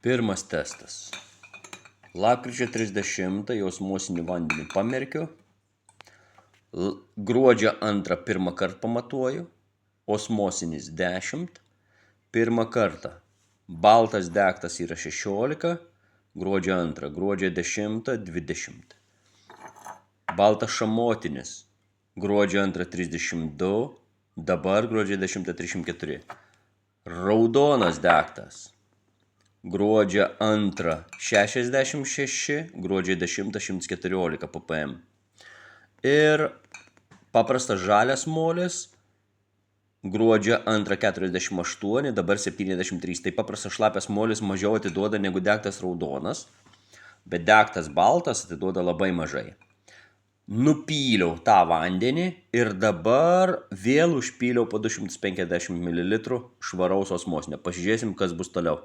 Pirmas testas. Lapkričio 30 į osmosinį vandenį pamerkiu. Gruodžio 2 pirmą kartą pamatuoju. Osmosinis 10. Pirmą kartą. Baltas degtas yra 16. Gruodžio 2. Gruodžio 10 20. Baltas šamotinis. Gruodžio 2 32. Dabar gruodžio 10 34. Raudonas degtas. Gruodžio 2 66, gruodžio 10 114 ppm. Ir paprastas žalias molis, gruodžio 2 48, dabar 73. Tai paprastas šlapias molis mažiau atiduoda negu degtas raudonas, bet degtas baltas atiduoda labai mažai. Nupyliau tą vandenį ir dabar vėl užpyliau po 250 ml švaraus osmosinio. Pasižiūrėsim, kas bus toliau.